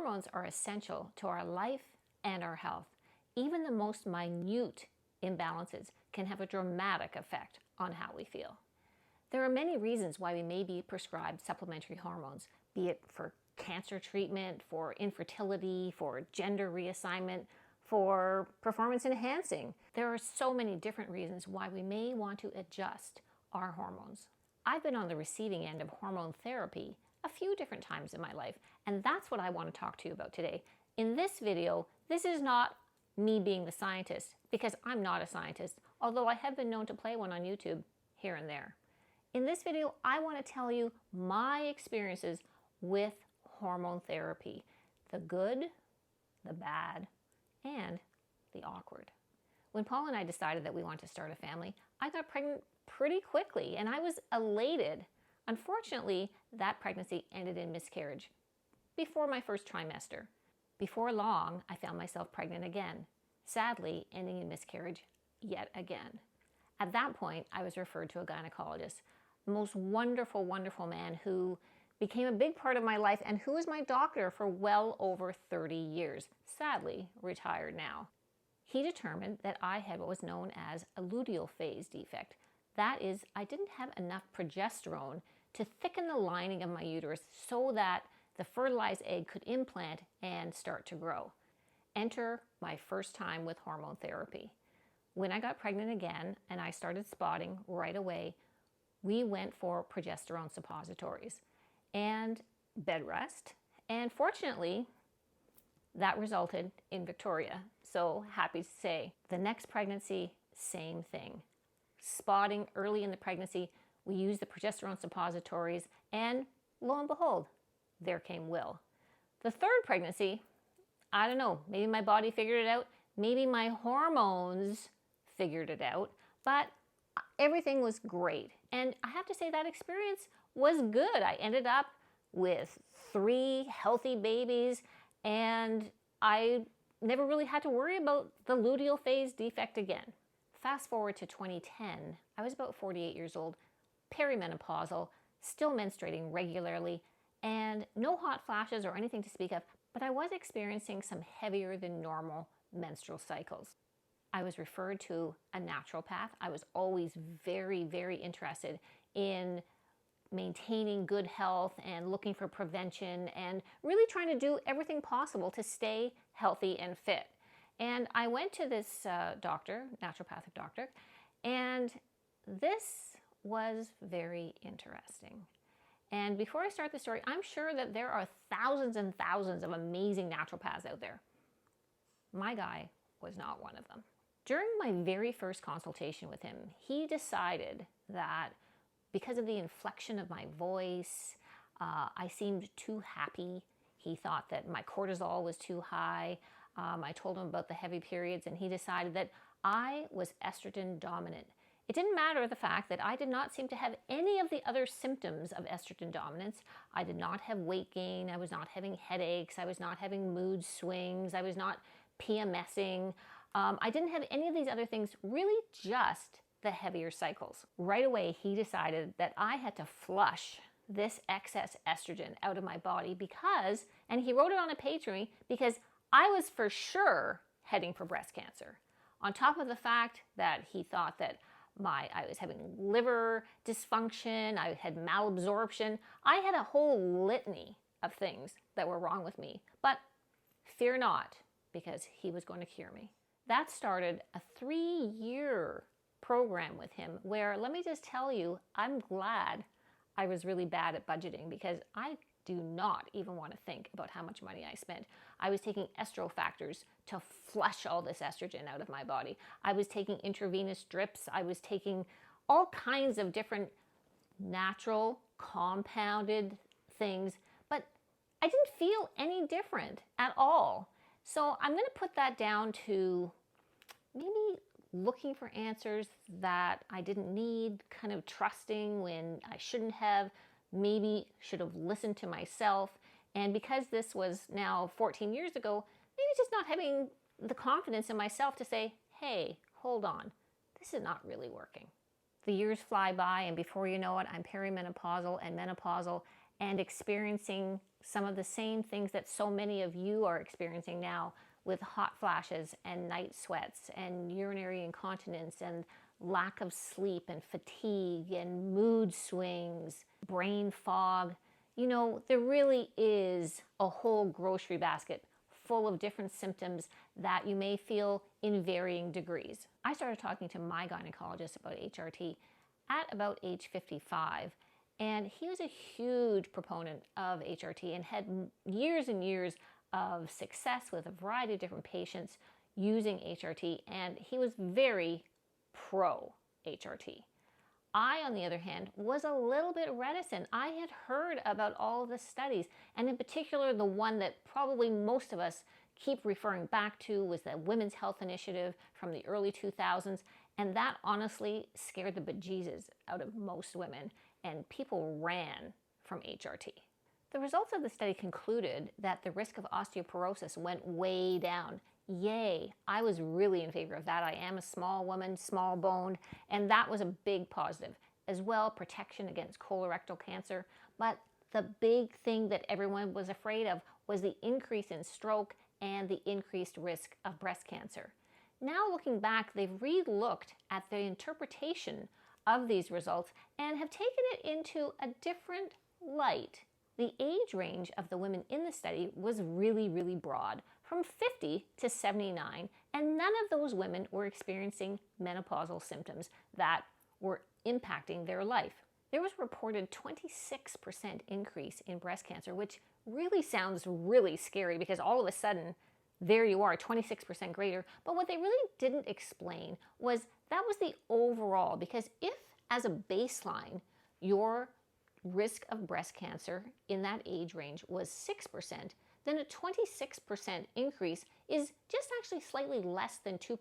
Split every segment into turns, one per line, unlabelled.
Hormones are essential to our life and our health. Even the most minute imbalances can have a dramatic effect on how we feel. There are many reasons why we may be prescribed supplementary hormones, be it for cancer treatment, for infertility, for gender reassignment, for performance enhancing. There are so many different reasons why we may want to adjust our hormones. I've been on the receiving end of hormone therapy a few different times in my life, and that's what I want to talk to you about today. In this video, this is not me being the scientist, because I'm not a scientist, although I have been known to play one on YouTube here and there. In this video, I want to tell you my experiences with hormone therapy, the good, the bad, and the awkward. When Paul and I decided that we wanted to start a family, I got pregnant pretty quickly, and I was elated. Unfortunately, that pregnancy ended in miscarriage before my first trimester. Before long, I found myself pregnant again, sadly ending in miscarriage yet again. At that point, I was referred to a gynecologist, the most wonderful, wonderful man who became a big part of my life and who was my doctor for well over 30 years, sadly retired now. He determined that I had what was known as a luteal phase defect. That is, I didn't have enough progesterone to thicken the lining of my uterus so that the fertilized egg could implant and start to grow. Enter my first time with hormone therapy. When I got pregnant again and I started spotting right away, we went for progesterone suppositories and bed rest. And fortunately, that resulted in Victoria. So happy to say. The next pregnancy, same thing. Spotting early in the pregnancy, we used the progesterone suppositories, and lo and behold, there came Will. The third pregnancy, I don't know, maybe my body figured it out, maybe my hormones figured it out, but everything was great. And I have to say that experience was good. I ended up with 3 healthy babies, and I never really had to worry about the luteal phase defect again. Fast forward to 2010, I was about 48 years old, perimenopausal, still menstruating regularly, and no hot flashes or anything to speak of, but I was experiencing some heavier than normal menstrual cycles. I was referred to a naturopath. I was always very, very interested in maintaining good health and looking for prevention and really trying to do everything possible to stay healthy and fit. And I went to this doctor, naturopathic doctor, and this was very interesting. And before I start the story, I'm sure that there are thousands and thousands of amazing naturopaths out there. My guy was not one of them. During my very first consultation with him, he decided that because of the inflection of my voice, I seemed too happy. He thought that my cortisol was too high. I told him about the heavy periods, and he decided that I was estrogen dominant. It didn't matter the fact that I did not seem to have any of the other symptoms of estrogen dominance. I did not have weight gain. I was not having headaches. I was not having mood swings. I was not PMSing. I didn't have any of these other things, really just the heavier cycles. Right away, he decided that I had to flush this excess estrogen out of my body because, and he wrote it on a page for me, because I was for sure heading for breast cancer. On top of the fact that he thought that I was having liver dysfunction, I had malabsorption. I had a whole litany of things that were wrong with me. But fear not, because he was going to cure me. That started a 3-year program with him where, let me just tell you, I'm glad I was really bad at budgeting, because I do not even want to think about how much money I spent. I was taking estrol factors to flush all this estrogen out of my body. I was taking intravenous drips. I was taking all kinds of different natural, compounded things, but I didn't feel any different at all. So I'm going to put that down to maybe looking for answers that I didn't need, kind of trusting when I shouldn't have, maybe should have listened to myself. And because this was now 14 years ago, maybe just not having the confidence in myself to say, hey, hold on, this is not really working. The years fly by, and before you know it, I'm perimenopausal and menopausal, and experiencing some of the same things that so many of you are experiencing now, with hot flashes and night sweats and urinary incontinence and lack of sleep and fatigue and mood swings, brain fog. You know, there really is a whole grocery basket full of different symptoms that you may feel in varying degrees. I started talking to my gynecologist about HRT at about age 55, and he was a huge proponent of HRT and had years and years of success with a variety of different patients using HRT, and he was very pro HRT. I, on the other hand, was a little bit reticent. I had heard about all of the studies, and in particular, the one that probably most of us keep referring back to was the Women's Health Initiative from the early 2000s, and that honestly scared the bejesus out of most women, and people ran from HRT. The results of the study concluded that the risk of osteoporosis went way down. Yay, I was really in favor of that. I am a small woman, small boned, and that was a big positive. As well, protection against colorectal cancer. But the big thing that everyone was afraid of was the increase in stroke and the increased risk of breast cancer. Now looking back, they've re-looked at the interpretation of these results and have taken it into a different light. The age range of the women in the study was really, really broad, from 50 to 79, and none of those women were experiencing menopausal symptoms that were impacting their life. There was a reported 26% increase in breast cancer, which really sounds really scary because all of a sudden, there you are, 26% greater. But what they really didn't explain was that was the overall, because if as a baseline, your risk of breast cancer in that age range was 6%, then a 26% increase is just actually slightly less than 2%.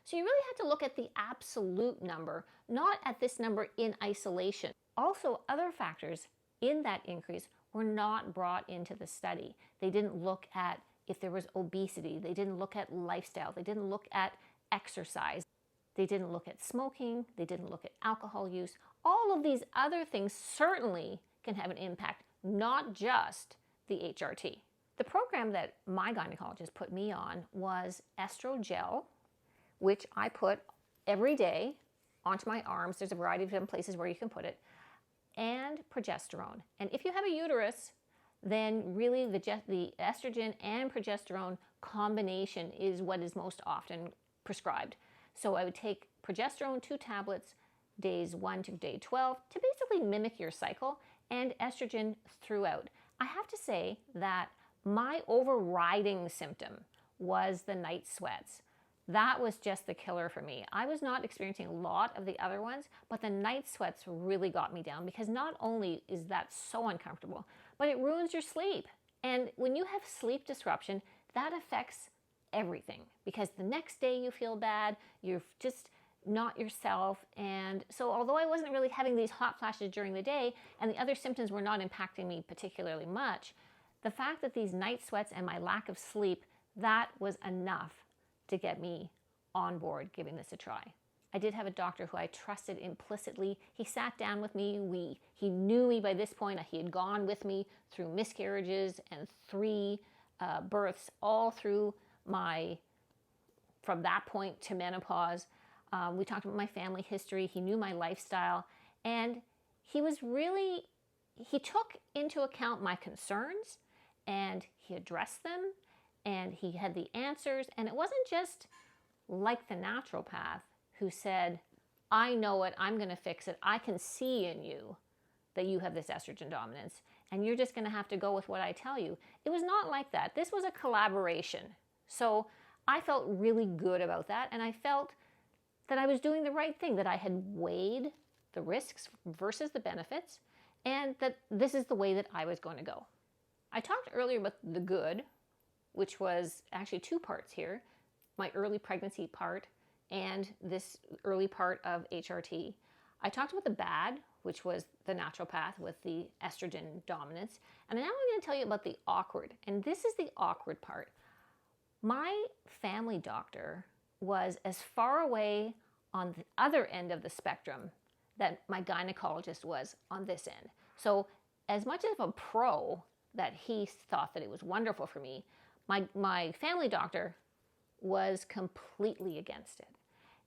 So you really have to look at the absolute number, not at this number in isolation. Also, other factors in that increase were not brought into the study. They didn't look at if there was obesity. They didn't look at lifestyle. They didn't look at exercise. They didn't look at smoking. They didn't look at alcohol use. All of these other things certainly can have an impact, not just the HRT. The program that my gynecologist put me on was estrogel, which I put every day onto my arms. There's a variety of different places where you can put it, and progesterone. And if you have a uterus, then really the estrogen and progesterone combination is what is most often prescribed. So I would take progesterone 2 tablets days 1 to day 12 to basically mimic your cycle, and estrogen throughout. I have to say that my overriding symptom was the night sweats. That was just the killer for me. I was not experiencing a lot of the other ones, but the night sweats really got me down, because not only is that so uncomfortable, but it ruins your sleep. And when you have sleep disruption, that affects everything, because the next day you feel bad, you're just not yourself. And so although I wasn't really having these hot flashes during the day and the other symptoms were not impacting me particularly much, the fact that these night sweats and my lack of sleep, that was enough to get me on board giving this a try. I did have a doctor who I trusted implicitly. He sat down with me. He knew me by this point. He had gone with me through miscarriages and 3 births, all through from that point to menopause. We talked about my family history. He knew my lifestyle, and he took into account my concerns, and he addressed them, and he had the answers. And it wasn't just like the naturopath who said, I know it, I'm going to fix it. I can see in you that you have this estrogen dominance, and you're just going to have to go with what I tell you. It was not like that. This was a collaboration. So I felt really good about that, and I felt that I was doing the right thing, that I had weighed the risks versus the benefits, and that this is the way that I was going to go. I talked earlier about the good, which was actually 2 parts here, my early pregnancy part and this early part of HRT. I talked about the bad, which was the naturopath with the estrogen dominance. And now I'm going to tell you about the awkward. And this is the awkward part. My family doctor was as far away on the other end of the spectrum that my gynecologist was on this end. So as much of a pro that he thought that it was wonderful for me, my family doctor was completely against it.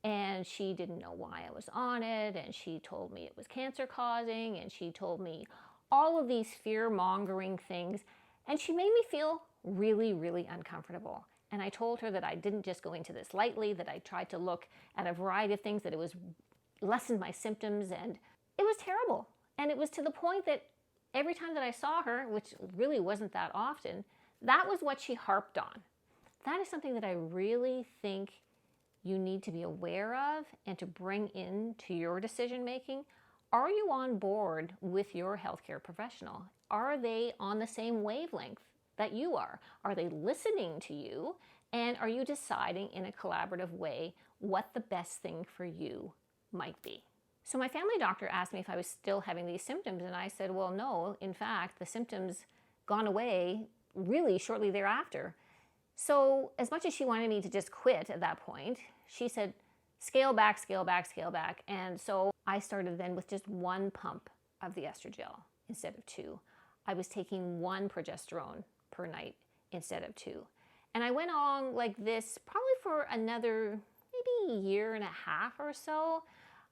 And she didn't know why I was on it, and she told me it was cancer causing, and she told me all of these fear-mongering things, and she made me feel really, really uncomfortable. And I told her that I didn't just go into this lightly, that I tried to look at a variety of things, that it was lessened my symptoms, and it was terrible. And it was to the point that every time that I saw her, which really wasn't that often, that was what she harped on. That is something that I really think you need to be aware of and to bring into your decision making. Are you on board with your healthcare professional? Are they on the same wavelength that you are? Are they listening to you? And are you deciding in a collaborative way what the best thing for you might be? So my family doctor asked me if I was still having these symptoms, and I said, well, no, in fact, the symptoms gone away really shortly thereafter. So as much as she wanted me to just quit at that point, she said, scale back, scale back, scale back. And so I started then with just one pump of the estradiol instead of two. I was taking one progesterone per night instead of two. And I went on like this probably for another maybe year and a half or so,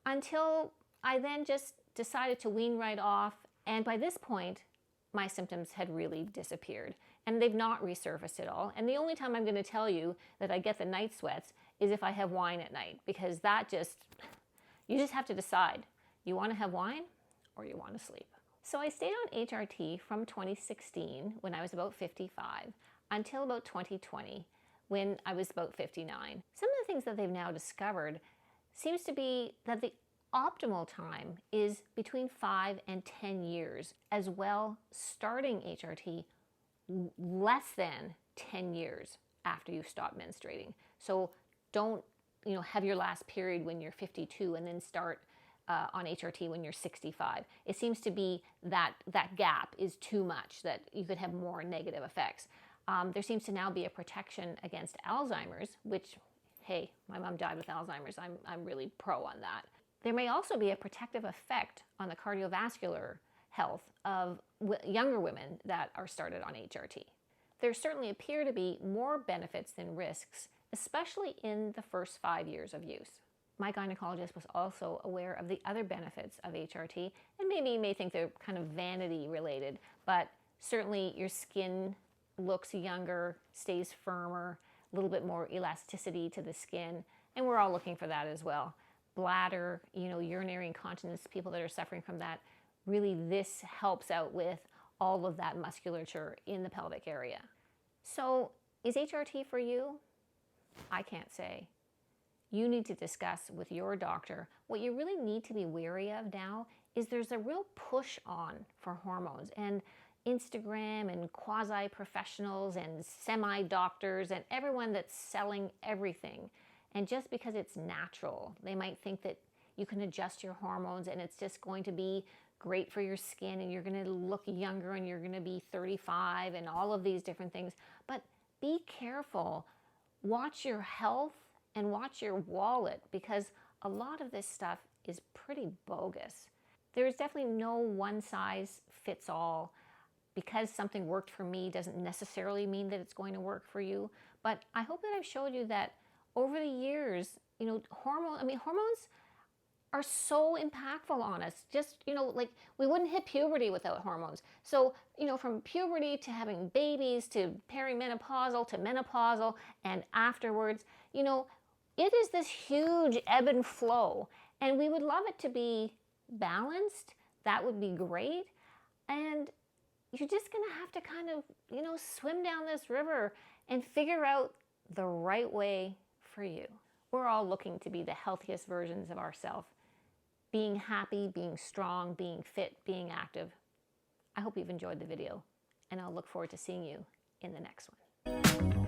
until I then just decided to wean right off. And by this point, my symptoms had really disappeared, and they've not resurfaced at all. And the only time I'm going to tell you that I get the night sweats is if I have wine at night, because you just have to decide. You want to have wine or you want to sleep. So I stayed on HRT from 2016, when I was about 55, until about 2020, when I was about 59. Some of the things that they've now discovered seems to be that the optimal time is between 5 and 10 years, as well starting HRT less than 10 years after you stop menstruating. So don't have your last period when you're 52 and then start on HRT when you're 65. It seems to be that gap is too much, that you could have more negative effects. There seems to now be a protection against Alzheimer's, which, hey, my mom died with Alzheimer's. I'm really pro on that. There may also be a protective effect on the cardiovascular health of younger women that are started on HRT. There certainly appear to be more benefits than risks, especially in the first 5 years of use. My gynecologist was also aware of the other benefits of HRT, and maybe you may think they're kind of vanity related, but certainly your skin looks younger, stays firmer, a little bit more elasticity to the skin, and we're all looking for that as well. Bladder, urinary incontinence, people that are suffering from that, really this helps out with all of that musculature in the pelvic area. So is HRT for you? I can't say. You need to discuss with your doctor. What you really need to be wary of now is there's a real push on for hormones, and Instagram and quasi-professionals and semi-doctors and everyone that's selling everything. And just because it's natural, they might think that you can adjust your hormones and it's just going to be great for your skin and you're going to look younger and you're going to be 35 and all of these different things. But be careful. Watch your health and watch your wallet, because a lot of this stuff is pretty bogus. There's definitely no one size fits all. Because something worked for me doesn't necessarily mean that it's going to work for you. But I hope that I've showed you that over the years, hormones are so impactful on us. Just, like we wouldn't hit puberty without hormones. So, from puberty to having babies to perimenopausal to menopausal and afterwards, it is this huge ebb and flow. And we would love it to be balanced. That would be great. And you're just going to have to kind of, swim down this river and figure out the right way for you. We're all looking to be the healthiest versions of ourselves. Being happy, being strong, being fit, being active. I hope you've enjoyed the video, and I'll look forward to seeing you in the next one.